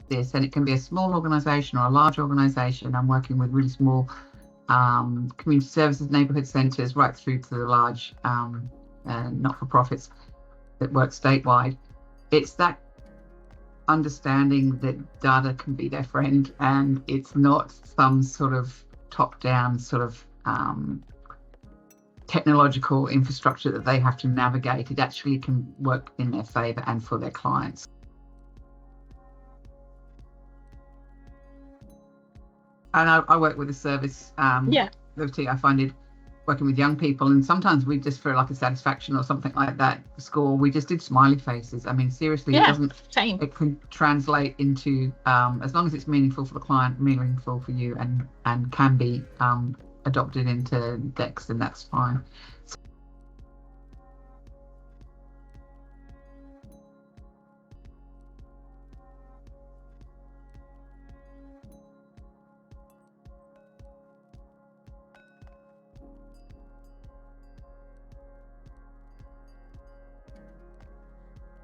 this, and it can be a small organisation or a large organisation. I'm working with really small community services, neighbourhood centres, right through to the large not-for-profits that work statewide. It's that understanding that data can be their friend, and it's not some sort of top-down sort of technological infrastructure that they have to navigate. It actually can work in their favour and for their clients. And I work with a service. Liberty, I find it working with young people, and sometimes we just, for like a satisfaction or something like that score, we just did smiley faces. I mean, seriously, it doesn't. Same. It can translate into as long as it's meaningful for the client, meaningful for you, and can be adopted into DEX, then that's fine.